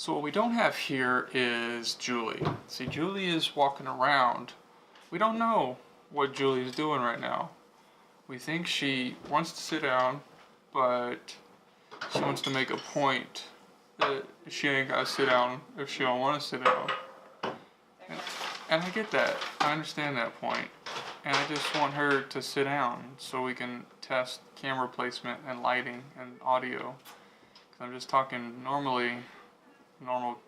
So what we don't have here is Julie. See, Julie is walking around. We don't know what Julie is doing right now. We think she wants to sit down, but she wants to make a point that she ain't gotta sit down if she don't want to sit down. And I get that. I understand that point. And I just want her to sit down so we can test camera placement and lighting and audio. 'Cause I'm just talking normal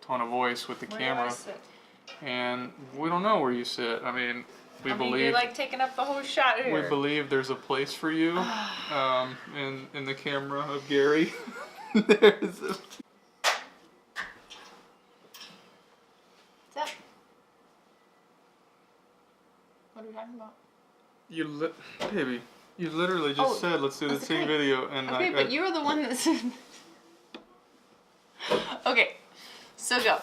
tone of voice with the camera. And we don't know where you sit. I mean, we believe you're like taking up the whole shot here. We believe there's a place for you in the camera of Gary. There's a... What's up? What are we talking about? Baby, you literally just said let's do the Ting video, and okay, but you were the one that said. Okay, so go.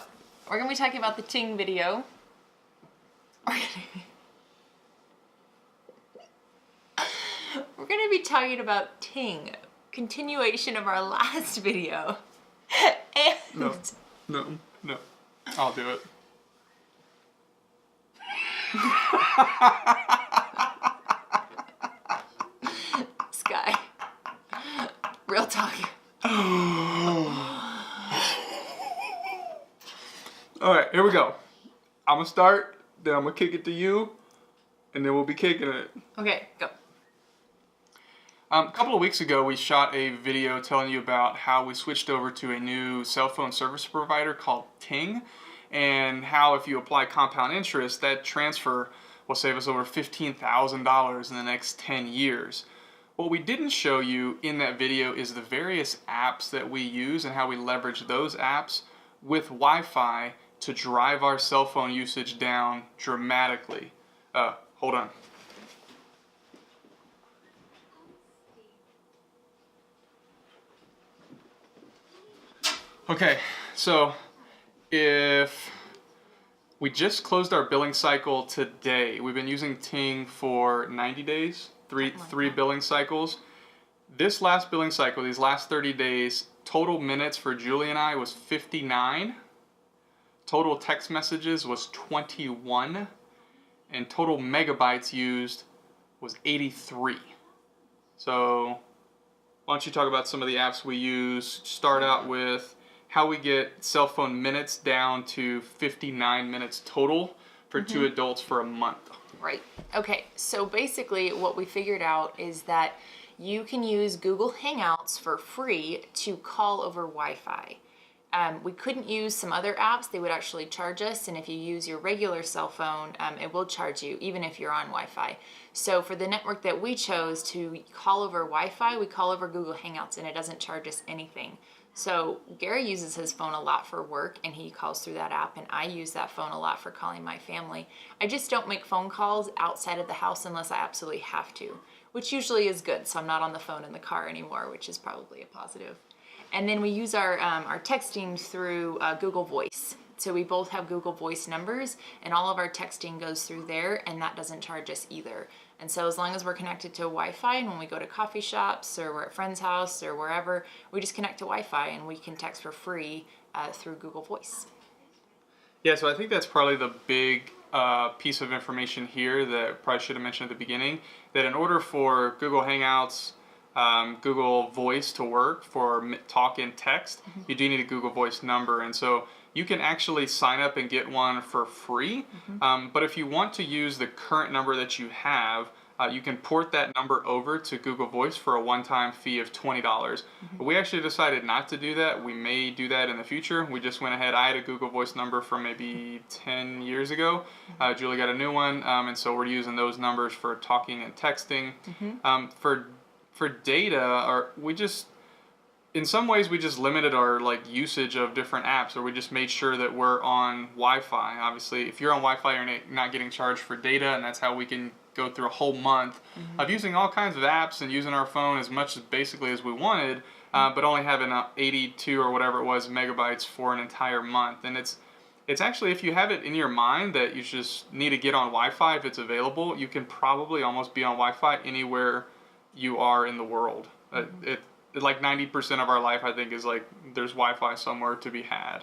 We're gonna be talking about the Ting video. We're gonna be talking about Ting, continuation of our last video. And No, I'll do it. Sky. Real talk. Alright, here we go. I'm gonna start, then I'm gonna kick it to you, and then we'll be kicking it. Okay, go. A couple of weeks ago, we shot a video telling you about how we switched over to a new cell phone service provider called Ting, and how if you apply compound interest, that transfer will save us over $15,000 in the next 10 years. What we didn't show you in that video is the various apps that we use and how we leverage those apps with Wi-Fi to drive our cell phone usage down dramatically. Hold on. Okay, so if we just closed our billing cycle today, we've been using Ting for 90 days, three billing cycles. This last billing cycle, these last 30 days, total minutes for Julie and I was 59. Total text messages was 21. And total megabytes used was 83. So why don't you talk about some of the apps we use. Start out with how we get cell phone minutes down to 59 minutes total for two adults for a month. Right. Okay, so basically what we figured out is that you can use Google Hangouts for free to call over Wi-Fi. We couldn't use some other apps. They would actually charge us, and if you use your regular cell phone, it will charge you even if you're on Wi-Fi. So for the network that we chose to call over Wi-Fi, we call over Google Hangouts, and it doesn't charge us anything. So Gary uses his phone a lot for work, and he calls through that app, and I use that phone a lot for calling my family. I just don't make phone calls outside of the house unless I absolutely have to, which usually is good, so I'm not on the phone in the car anymore, which is probably a positive. And then we use our texting through Google Voice. So we both have Google Voice numbers, and all of our texting goes through there, and that doesn't charge us either. And so as long as we're connected to Wi-Fi, and when we go to coffee shops or we're at a friend's house or wherever, we just connect to Wi-Fi and we can text for free through Google Voice. Yeah, so I think that's probably the big piece of information here that probably should have mentioned at the beginning, that in order for Google Hangouts, Google Voice to work for talk and text, you do need a Google Voice number. And so you can actually sign up and get one for free. But if you want to use the current number that you have, you can port that number over to Google Voice for a one-time fee of $20. But we actually decided not to do that. We may do that in the future. We just went ahead. I had a Google Voice number from maybe 10 years ago. Julie got a new one, and so we're using those numbers for talking and texting. For data, or we just, in some ways we just limited our usage of different apps, or we just made sure that we're on Wi-Fi. Obviously, if you're on Wi-Fi, you're not getting charged for data, and that's how we can go through a whole month of using all kinds of apps and using our phone as much as basically as we wanted, but only having 82 or whatever it was megabytes for an entire month. And it's actually, if you have it in your mind that you just need to get on Wi-Fi if it's available, you can probably almost be on Wi-Fi anywhere you are in the world. Like 90% of our life, I think, is like there's Wi-Fi somewhere to be had.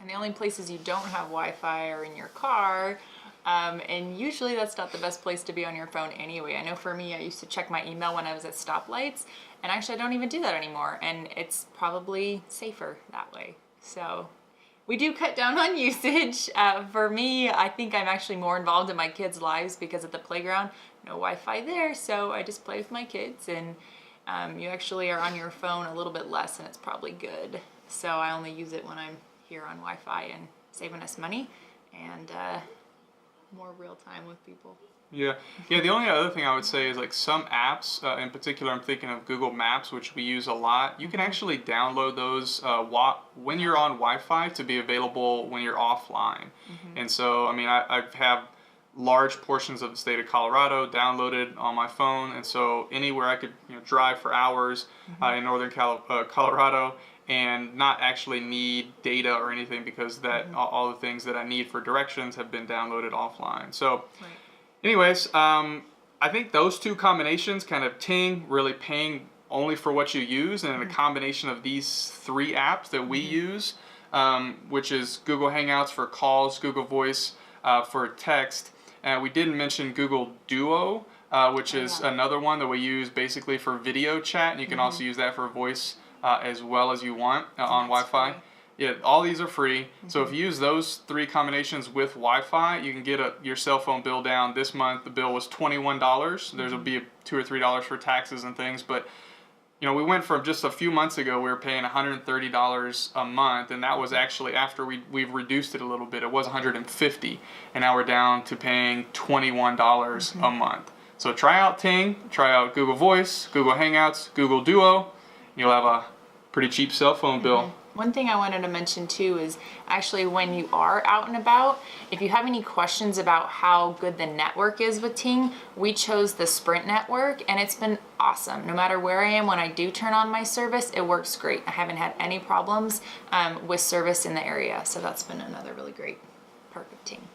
And the only places you don't have Wi-Fi are in your car. And usually that's not the best place to be on your phone anyway. I know for me, I used to check my email when I was at stoplights, and actually I don't even do that anymore. And it's probably safer that way. So we do cut down on usage. For me, I think I'm actually more involved in my kids' lives because at the playground, no Wi-Fi there. So I just play with my kids, and you actually are on your phone a little bit less, and it's probably good. So I only use it when I'm here on Wi-Fi and saving us money and more real time with people. Yeah. The only other thing I would say is like some apps, in particular, I'm thinking of Google Maps, which we use a lot. You can actually download those when you're on Wi-Fi to be available when you're offline. And so, I mean, I have large portions of the state of Colorado downloaded on my phone, and so anywhere I could drive for hours in northern Colorado and not actually need data or anything, because that all the things that I need for directions have been downloaded offline. So anyways, I think those two combinations, kind of Ting really paying only for what you use, and a combination of these three apps that we use, which is Google Hangouts for calls, Google Voice for text. We didn't mention Google Duo, which is another one that we use basically for video chat, and you can also use that for voice as well as you want on Wi-Fi. Yeah, all these are free. So if you use those three combinations with Wi-Fi, you can get your cell phone bill down. This month the bill was $21. There's will be $2 or $3 for taxes and things, but we went from just a few months ago, we were paying $130 a month, and that was actually after we've reduced it a little bit. It was $150, and now we're down to paying $21 a month. So try out Ting, try out Google Voice, Google Hangouts, Google Duo. You'll have a pretty cheap cell phone bill. One thing I wanted to mention too is actually when you are out and about, if you have any questions about how good the network is with Ting, we chose the Sprint network and it's been awesome. No matter where I am, when I do turn on my service, it works great. I haven't had any problems with service in the area. So that's been another really great part of Ting.